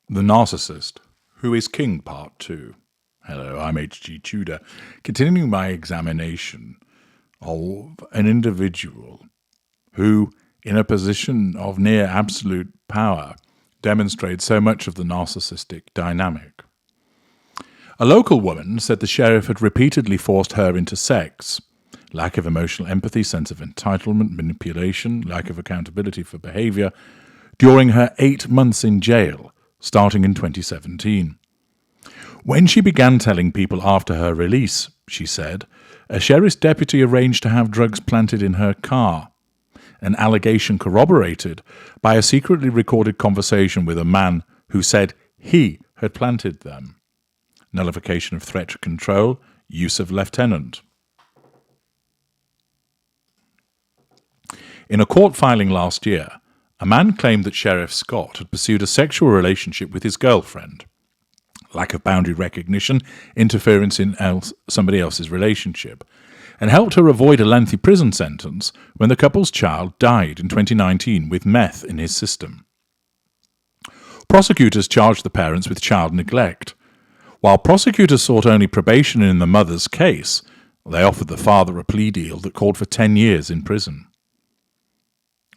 The Narcissist, Who is King, Part 2. Hello, I'm H.G. Tudor, continuing my examination of an individual who, in a position of near absolute power, demonstrates so much of the narcissistic dynamic. A local woman said the sheriff had repeatedly forced her into sex. Lack of emotional empathy, sense of entitlement, manipulation, lack of accountability for behaviour during her 8 months in jail, starting in 2017. When she began telling people after her release, she said, a sheriff's deputy arranged to have drugs planted in her car, an allegation corroborated by a secretly recorded conversation with a man who said he had planted them. Nullification of threat to control, use of lieutenant. In a court filing last year, a man claimed that Sheriff Scott had pursued a sexual relationship with his girlfriend. Lack of boundary recognition, interference in somebody else's relationship, and helped her avoid a lengthy prison sentence when the couple's child died in 2019 with meth in his system. Prosecutors charged the parents with child neglect. While prosecutors sought only probation in the mother's case, they offered the father a plea deal that called for 10 years in prison.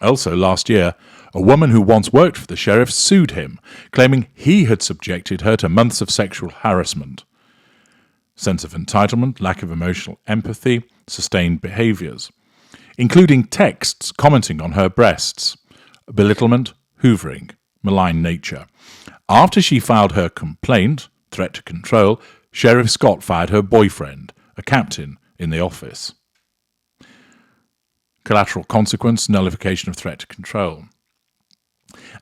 Also, last year, a woman who once worked for the sheriff sued him, claiming he had subjected her to months of sexual harassment. Sense of entitlement, lack of emotional empathy, sustained behaviours, including texts commenting on her breasts, belittlement, hoovering, malign nature. After she filed her complaint, threat to control, Sheriff Scott fired her boyfriend, a captain in the office. Collateral consequence, nullification of threat to control.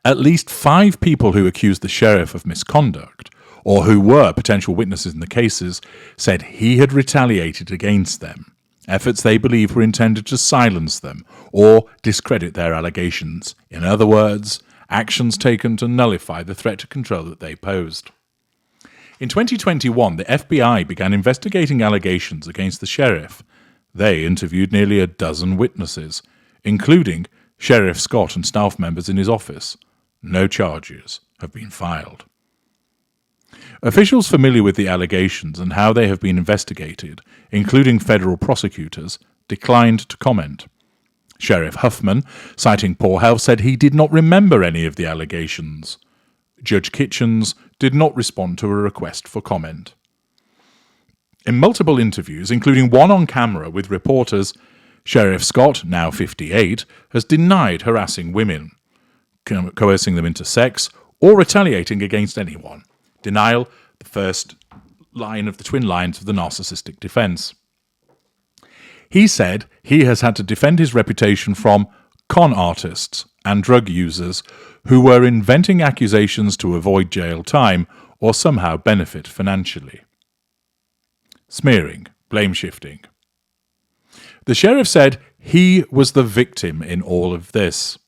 At least 5 people who accused the sheriff of misconduct, or who were potential witnesses in the cases, said he had retaliated against them, efforts they believe were intended to silence them or discredit their allegations. In other words, actions taken to nullify the threat to control that they posed. In 2021, the FBI began investigating allegations against the sheriff. They interviewed nearly a dozen witnesses, including Sheriff Scott and staff members in his office. No charges have been filed. Officials familiar with the allegations and how they have been investigated, including federal prosecutors, declined to comment. Sheriff Huffman, citing poor health, said he did not remember any of the allegations. Judge Kitchens did not respond to a request for comment. In multiple interviews, including one on camera with reporters, Sheriff Scott, now 58, has denied harassing women, coercing them into sex, or retaliating against anyone. Denial, the first line of the twin lines of the narcissistic defense. He said he has had to defend his reputation from con artists and drug users who were inventing accusations to avoid jail time or somehow benefit financially. Smearing, blame shifting. The sheriff said he was the victim in all of this.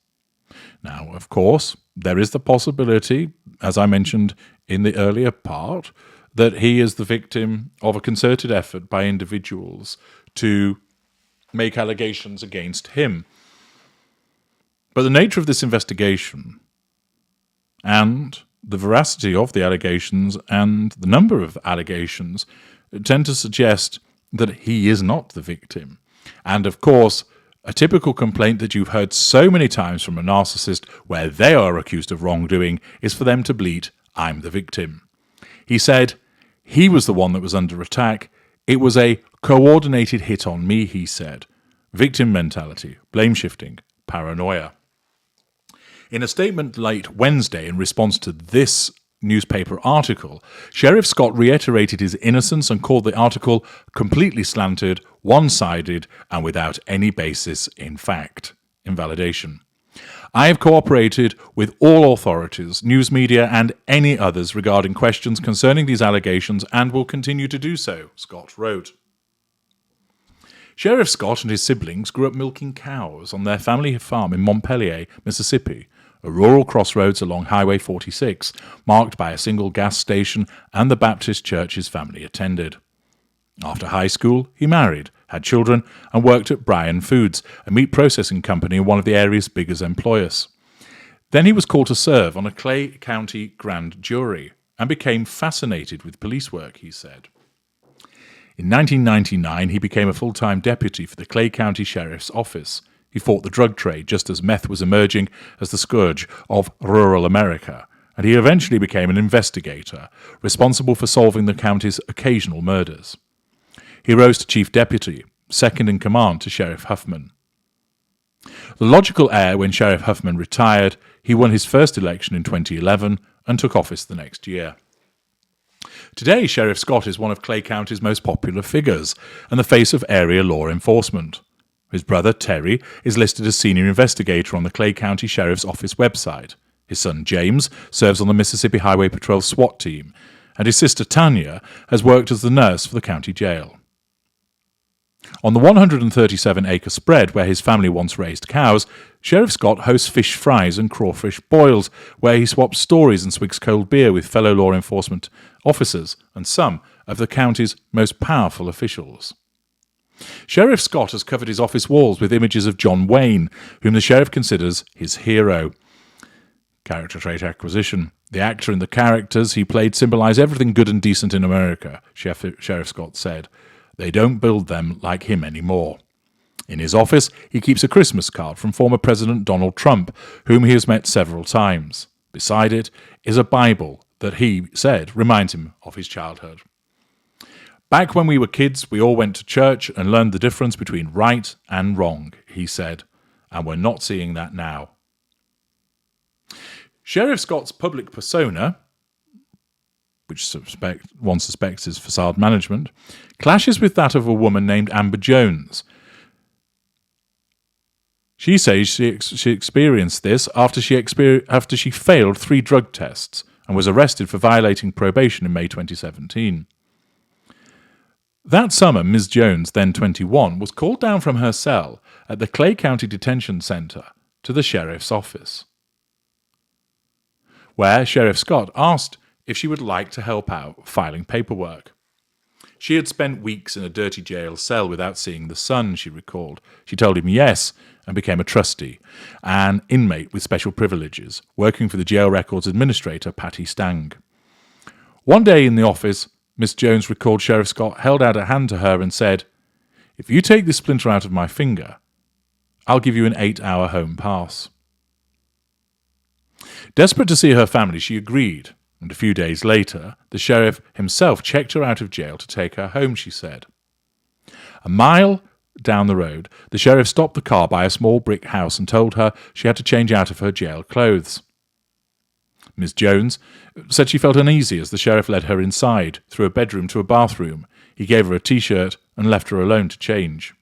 Now, of course, there is the possibility, as I mentioned in the earlier part, that he is the victim of a concerted effort by individuals to make allegations against him. But the nature of this investigation and the veracity of the allegations and the number of allegations tend to suggest that he is not the victim. And of course, a typical complaint that you've heard so many times from a narcissist where they are accused of wrongdoing is for them to bleat, "I'm the victim." He said he was the one that was under attack. It was a coordinated hit on me, he said. Victim mentality, blame shifting, paranoia. In a statement late Wednesday in response to this newspaper article, Sheriff Scott reiterated his innocence and called the article completely slanted, one-sided, and without any basis in fact. Invalidation. I have cooperated with all authorities, news media, and any others regarding questions concerning these allegations and will continue to do so, Scott wrote. Sheriff Scott and his siblings grew up milking cows on their family farm in Montpelier, Mississippi, a rural crossroads along Highway 46, marked by a single gas station and the Baptist church his family attended. After high school, he married, had children, and worked at Bryan Foods, a meat processing company and one of the area's biggest employers. Then he was called to serve on a Clay County grand jury and became fascinated with police work, he said. In 1999, he became a full-time deputy for the Clay County Sheriff's Office. He fought the drug trade just as meth was emerging as the scourge of rural America, and he eventually became an investigator, responsible for solving the county's occasional murders. He rose to chief deputy, second in command to Sheriff Huffman. The logical heir when Sheriff Huffman retired, he won his first election in 2011 and took office the next year. Today, Sheriff Scott is one of Clay County's most popular figures and the face of area law enforcement. His brother, Terry, is listed as senior investigator on the Clay County Sheriff's Office website. His son, James, serves on the Mississippi Highway Patrol SWAT team, and his sister, Tanya, has worked as the nurse for the county jail. On the 137-acre spread where his family once raised cows, Sheriff Scott hosts fish fries and crawfish boils, where he swaps stories and swigs cold beer with fellow law enforcement officers and some of the county's most powerful officials. Sheriff Scott has covered his office walls with images of John Wayne, whom the sheriff considers his hero. Character trait acquisition. The actor and the characters he played symbolize everything good and decent in America, Sheriff Scott said. They don't build them like him anymore. In his office, he keeps a Christmas card from former President Donald Trump, whom he has met several times. Beside it is a Bible that he said reminds him of his childhood. Back when we were kids, we all went to church and learned the difference between right and wrong, he said, and we're not seeing that now. Sheriff Scott's public persona, which one suspects is facade management, clashes with that of a woman named Amber Jones. She says she experienced this after she failed 3 drug tests and was arrested for violating probation in May 2017. That summer, Ms. Jones, then 21, was called down from her cell at the Clay County Detention Center to the sheriff's office, where Sheriff Scott asked if she would like to help out filing paperwork. She had spent weeks in a dirty jail cell without seeing the sun, she recalled. She told him yes and became a trustee, an inmate with special privileges, working for the jail records administrator, Patty Stang. One day in the office, Miss Jones recalled Sheriff Scott held out a hand to her and said, "If you take this splinter out of my finger, I'll give you an 8-hour home pass." Desperate to see her family, she agreed, and a few days later, the sheriff himself checked her out of jail to take her home, she said. A mile down the road, the sheriff stopped the car by a small brick house and told her she had to change out of her jail clothes. Miss Jones said she felt uneasy as the sheriff led her inside, through a bedroom to a bathroom. He gave her a t-shirt and left her alone to change.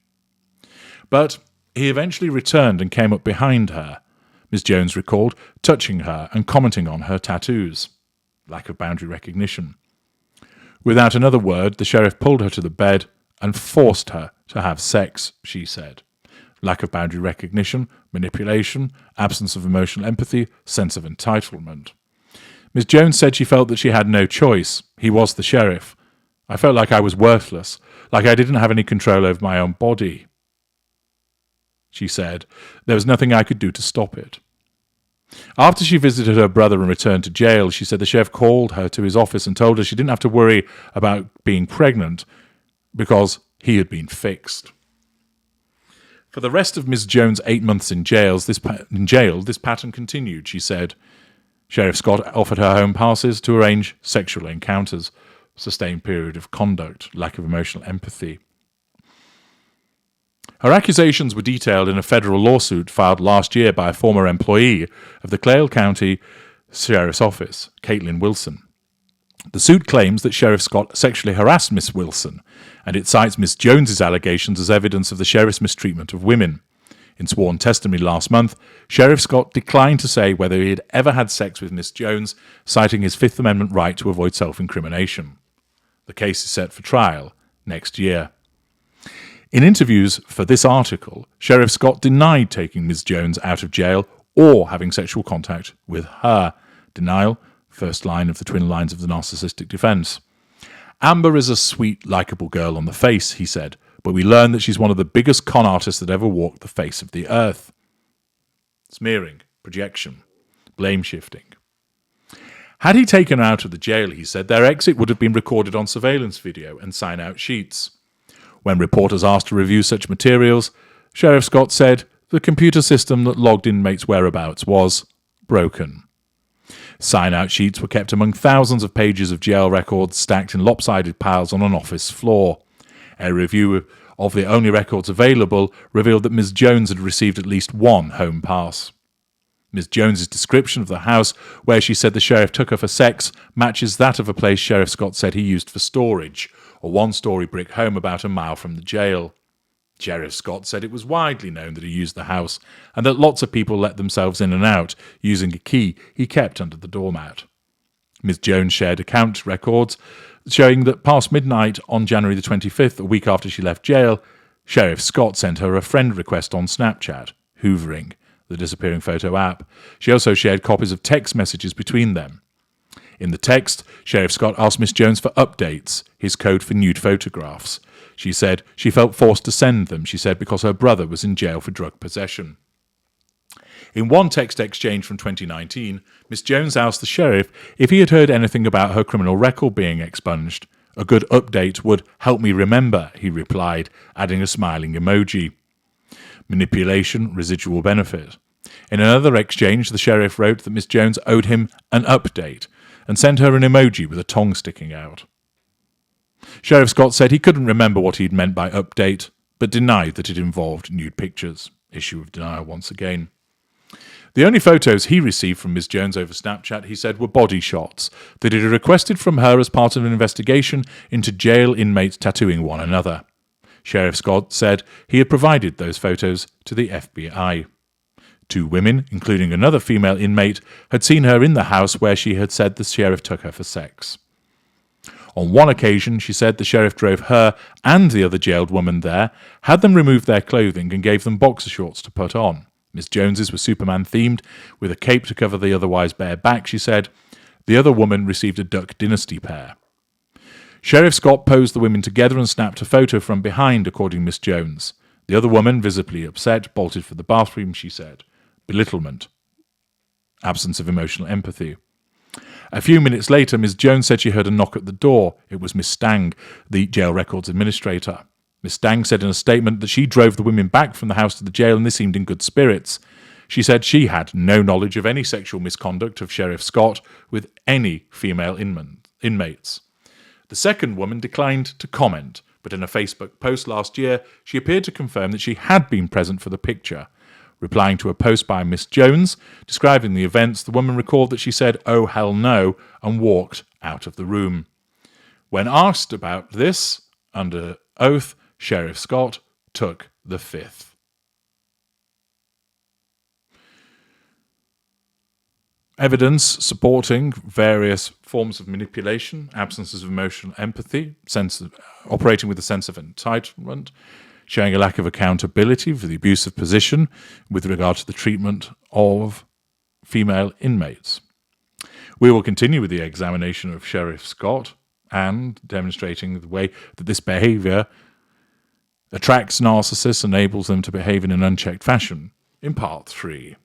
But he eventually returned and came up behind her, Miss Jones recalled, touching her and commenting on her tattoos. Lack of boundary recognition. Without another word, the sheriff pulled her to the bed and forced her to have sex, she said. Lack of boundary recognition, manipulation, absence of emotional empathy, sense of entitlement. Ms. Jones said she felt that she had no choice. He was the sheriff. I felt like I was worthless, like I didn't have any control over my own body. She said there was nothing I could do to stop it. After she visited her brother and returned to jail, she said the sheriff called her to his office and told her she didn't have to worry about being pregnant because he had been fixed. For the rest of Ms. Jones' 8 months in jail, this pattern continued, she said. Sheriff Scott offered her home passes to arrange sexual encounters, sustained period of conduct, lack of emotional empathy. Her accusations were detailed in a federal lawsuit filed last year by a former employee of the Clay County Sheriff's Office, Caitlin Wilson. The suit claims that Sheriff Scott sexually harassed Miss Wilson, and it cites Miss Jones's allegations as evidence of the sheriff's mistreatment of women. In sworn testimony last month, Sheriff Scott declined to say whether he had ever had sex with Miss Jones, citing his Fifth Amendment right to avoid self-incrimination. The case is set for trial next year. In interviews for this article, Sheriff Scott denied taking Ms. Jones out of jail or having sexual contact with her. Denial, first line of the twin lines of the narcissistic defense. Amber is a sweet, likable girl on the face, he said, but we learn that she's one of the biggest con artists that ever walked the face of the earth. Smearing, projection. blame shifting. Had he taken her out of the jail, he said, their exit would have been recorded on surveillance video and sign-out sheets. When reporters asked to review such materials, Sheriff Scott said the computer system that logged inmates' whereabouts was broken. Sign-out sheets were kept among thousands of pages of jail records stacked in lopsided piles on an office floor. A review of the only records available revealed that Ms. Jones had received at least one home pass. Ms. Jones's description of the house where she said the sheriff took her for sex matches that of a place Sheriff Scott said he used for storage, a one-story brick home about a mile from the jail. Sheriff Scott said it was widely known that he used the house and that lots of people let themselves in and out using a key he kept under the doormat. Ms. Jones shared account records showing that past midnight on January the 25th, a week after she left jail, Sheriff Scott sent her a friend request on Snapchat, hoovering the disappearing photo app. She also shared copies of text messages between them. In the text, Sheriff Scott asked Miss Jones for updates, his code for nude photographs. She said she felt forced to send them, she said, because her brother was in jail for drug possession. In one text exchange from 2019, Miss Jones asked the sheriff if he had heard anything about her criminal record being expunged. A good update would help me remember, he replied, adding a smiling emoji. Manipulation, residual benefit. In another exchange, the sheriff wrote that Miss Jones owed him an update and sent her an emoji with a tongue sticking out. Sheriff Scott said he couldn't remember what he'd meant by update, but denied that it involved nude pictures. Issue of denial once again. The only photos he received from Ms. Jones over Snapchat, he said, were body shots that he had requested from her as part of an investigation into jail inmates tattooing one another. Sheriff Scott said he had provided those photos to the FBI. 2 women, including another female inmate, had seen her in the house where she had said the sheriff took her for sex. On one occasion, she said the sheriff drove her and the other jailed woman there, had them remove their clothing and gave them boxer shorts to put on. Miss Jones's were Superman-themed, with a cape to cover the otherwise bare back, she said. The other woman received a Duck Dynasty pair. Sheriff Scott posed the women together and snapped a photo from behind, according to Miss Jones. The other woman, visibly upset, bolted for the bathroom, she said. Belittlement. Absence of emotional empathy. A few minutes later, Ms. Jones said she heard a knock at the door. It was Miss Stang, the jail records administrator. Miss Stang said in a statement that she drove the women back from the house to the jail and they seemed in good spirits. She said she had no knowledge of any sexual misconduct of Sheriff Scott with any female inmates. The second woman declined to comment, but in a Facebook post last year, she appeared to confirm that she had been present for the picture. Replying to a post by Miss Jones describing the events, the woman recalled that she said, "Oh, hell no," and walked out of the room. When asked about this, under oath, Sheriff Scott took the fifth. Evidence supporting various forms of manipulation, absences of emotional empathy, operating with a sense of entitlement, showing a lack of accountability for the abusive position with regard to the treatment of female inmates. We will continue with the examination of Sheriff Scott and demonstrating the way that this behaviour attracts narcissists and enables them to behave in an unchecked fashion in Part 3.